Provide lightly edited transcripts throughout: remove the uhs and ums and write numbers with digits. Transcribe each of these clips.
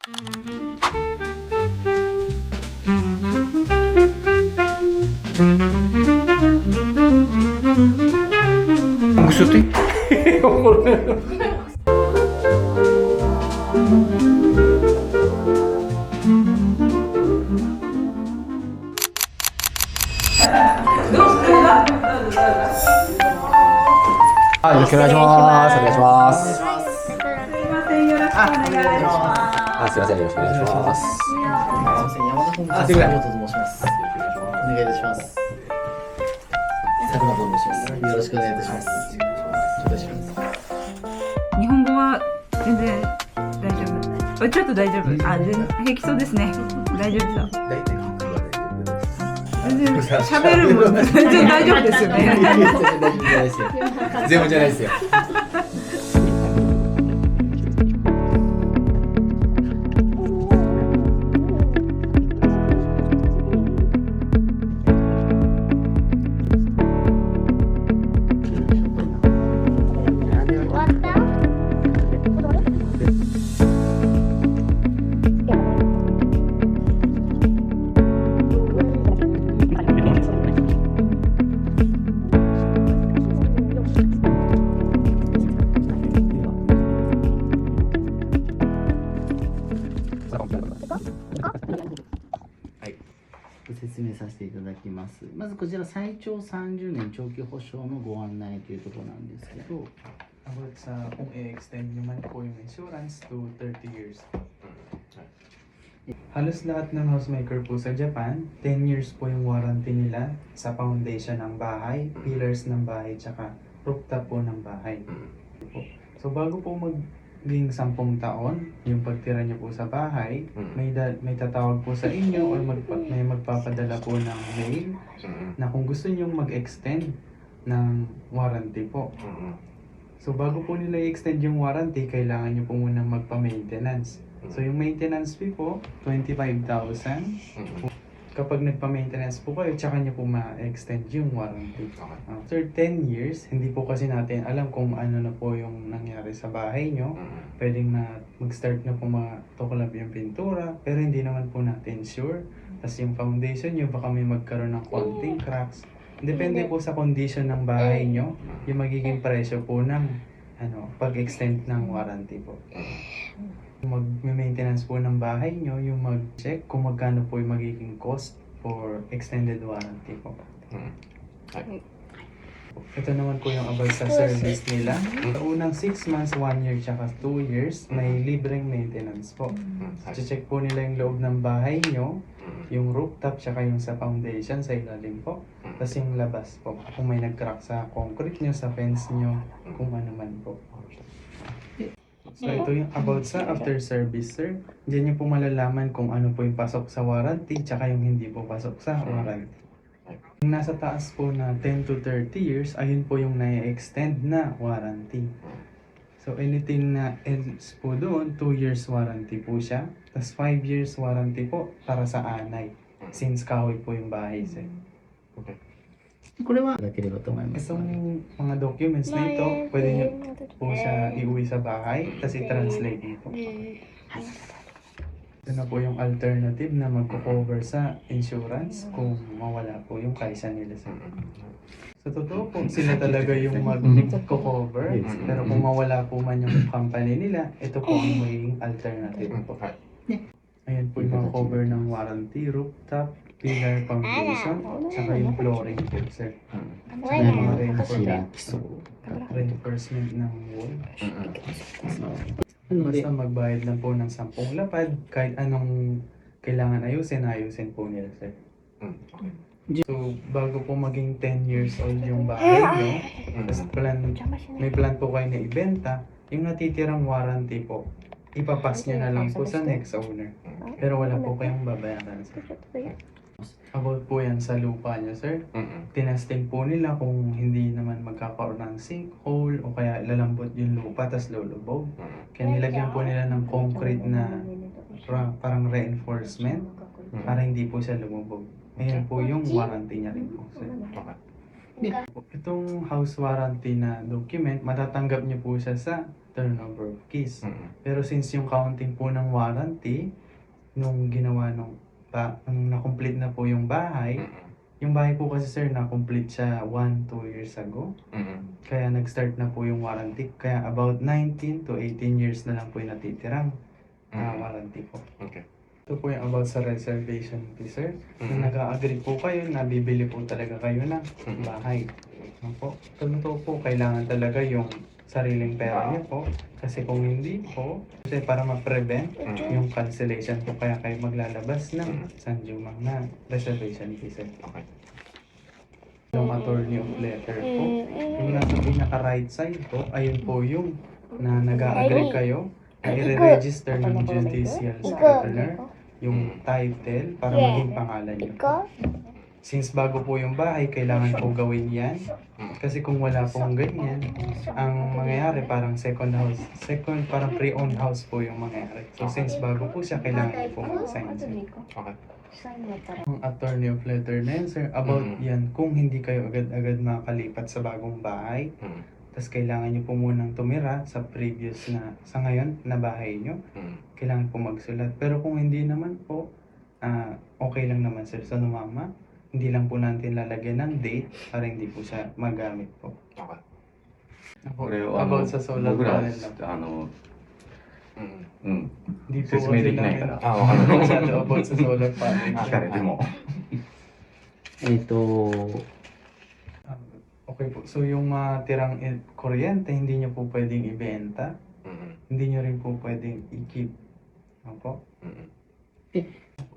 Gusto to eh. Ah, よろしくお願いします。お願いします。あ、すいません、よろしくお願いします。すみません、山田本日佐本と申します。お願いいたします。佐本と申します。よろしくお願いいたします。お願いします。日本語は全然大丈夫。ちょっと大丈夫。あ、全然平気そうですね。大丈夫そう。大体韓国は大丈夫です。全然喋るもん全然大丈夫ですよね。大丈夫じゃないですよ。全部じゃないですよ。ご説明させていただきます。まずこちら最長30年長期保証のご案内というところなんですけど、 About sa kung i-extend naman po yung insurance to 30 years. Halos lahat ng housemaker po sa Japan, 10 years po yung warranty nila sa foundation ng bahay, pillars ng bahay, tsaka rooftop po ng bahay. So bago po maging 10 taon, yung pagtira niyo po sa bahay, may tatawag po sa inyo or may magpapadala po ng mail na kung gusto niyo mag-extend ng warranty po. So bago po nila i-extend yung warranty, kailangan nyo po muna magpa-maintenance. So yung maintenance fee po, 25,000. Kapag nagpa-maintenance po kayo, tsaka nyo po ma-extend yung warranty. After 10 years, hindi po kasi natin alam kung ano na po yung nangyari sa bahay nyo. Pwedeng na mag-start na po matuklap yung pintura, pero hindi naman po natin sure. Tapos yung foundation nyo, baka may magkaroon ng konting cracks. Depende po sa condition ng bahay nyo, yung magiging presyo po ng pag-extend ng warranty po. Mag-maintenance po ng bahay nyo, yung mag-check kung magkano po yung magiging cost for extended warranty po. Ito naman po yung about sa service nila. Sa unang 6 months, 1 year, tsaka 2 years, may libreng maintenance po. Check po nila yung loob ng bahay nyo, yung rooftop, tsaka yung sa foundation, sa ilalim po. Tapos yung labas po, kung may nag-crack sa concrete nyo, sa fence nyo, kung ano man po. So ito yung about sa after service, sir. Diyan nyo po malalaman kung ano po yung pasok sa warranty, tsaka yung hindi po pasok sa warranty. Yung nasa taas po na 10 to 30 years, ayun po yung na-extend na warranty. So anything na else po doon, 2 years warranty po siya. Tapos 5 years warranty po para sa anay. Since kahoy po yung bahay, sir. これはいただければと思います。 Itong mga documents na ito, pwede nyo po siya iuwi sa bahay, tapos i-translate dito. Ito na po yung alternative na magko-cover sa insurance kung mawala po yung kaisa nila sa Sa totoo po, sila talaga yung magko-cover, pero kung mawala po man yung company nila, ito po ang magiging alternative po. Ayan po yung mga cover ng warranty, rooftop, pillar, foundation, tsaka yung flooring po, sir. Tsaka yung mga reinforcement ng wall. Basta magbayad lang po ng 10 lapad, kahit anong kailangan ayusin po nila, sir. So, bago po maging 10 years old yung bahay nyo, may plan po kayo na ibenta, yung natitirang warranty po, ipapas nyo na lang po sa next owner. Pero wala po kayong babayaran, sir. About po yan sa lupa nyo, sir. Tinesting po nila kung hindi naman magkakaroon ng sinkhole o kaya lalambot yung lupa tas lulubog. Kaya nilagyan po nila ng concrete na parang reinforcement para hindi po siya lumubog. Ayan po yung warranty niya rin po, sir. Itong house warranty na document, matatanggap niyo po siya sa turnover of keys. Pero since yung counting po ng warranty, nung ginawa nung na-complete na po yung bahay po kasi sir, na-complete siya 1-2 years ago. Kaya nag-start na po yung warranty. Kaya about 19 to 18 years na lang po yung natitirang warranty po. Okay. Ito po yung about sa reservation fee, sir. Kung nag-agree po kayo na bibili po talaga kayo ng bahay. Ano po? Totoo po, kailangan talaga yung sariling pera niyo po. Kasi kung hindi po, kasi para ma-prevent yung cancellation po, kaya kayo maglalabas ng sanjumang na reservation fee, sir. Okay. Yung attorney of letter po, yung nasa pinaka-right side po, ayun po yung na nag-agree kayo na i-register ng judicial scrivener yung title para maging pangalan niyo po. Since bago po yung bahay, kailangan po gawin yan. Kasi kung wala pong ganyan, ang mangyayari parang parang pre-owned house po yung mangyayari. So since bago po siya, kailangan niyo po mag-sign, sir. Okay. Ang attorney of letter na yan, sir, about yan, kung hindi kayo agad-agad makakalipat sa bagong bahay, tapos kailangan nyo po munang tumira sa previous na, sa ngayon, na bahay nyo, kailangan po magsulat. Pero kung hindi naman po, okay lang naman, sir, sa numama, hindi lang po natin lalagyan ng date para hindi po siya magamit po. Okay. About sa solar panel na po. Hindi po kasi namin masyado about sa solar panel. でも Okay po. So yung tirang kuryente, hindi nyo po pwedeng ibenta. Hindi nyo rin po pwedeng i-keep. Ano po?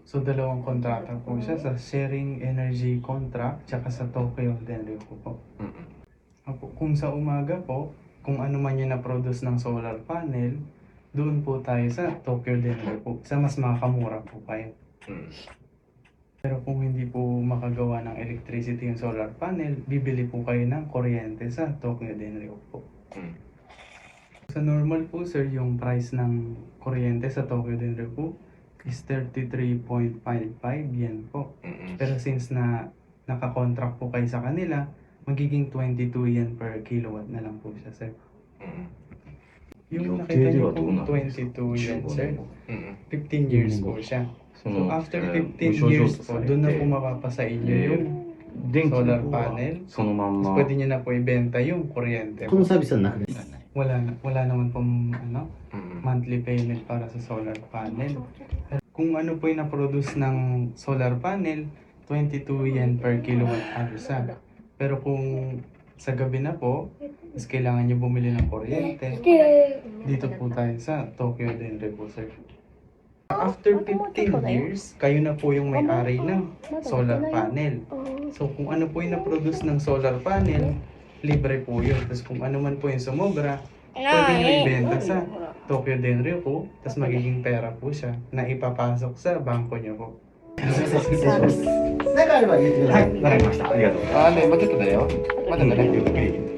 So dalawang kontrata po siya sa sharing energy contract tsaka sa Tokyo Denryu po. Opo. Kung sa umaga po, kung ano man yung na-produce ng solar panel, doon po tayo sa Tokyo Denryu po. Sa mas makakamura po kayo. Pero kung hindi po makagawa ng electricity yung solar panel, bibili po kayo ng kuryente sa Tokyo Denryu po. Sa normal po sir, yung price ng kuryente sa Tokyo Denryu po is 33.55 yen po. Pero since na naka-contract po kayo sa kanila, magiging 22 yen per kilowatt na lang po siya, sir. Yung nakita niyo po 22 yen, sir, 15 years po siya. So after 15 years po, doon na po mapapasa inyo yung solar panel. Tapos pwede nyo na po ibenta yung kuryente. このサービスはなくならない。 Wala naman pong monthly payment para sa solar panel. Kung ano po yung na-produce ng solar panel, 22 yen per kilowatt hour sa. Pero kung sa gabi na po, mas kailangan nyo bumili ng kuryente, dito po tayo sa Tokyo Denryu po, sir. After 15 years, kayo na po yung may-ari ng solar panel. So kung ano po yung na-produce ng solar panel, libre po yun. Tapos kung ano man po yung sumobra, pwede nyo ibenta sa Tokyo Denryu po, tapos magiging pera po siya na ipapasok sa bangko nyo po. なんかあれば言ってください。わかりました。ありがとう。ね、もうちょっとだよ。まだね、ゆっくり。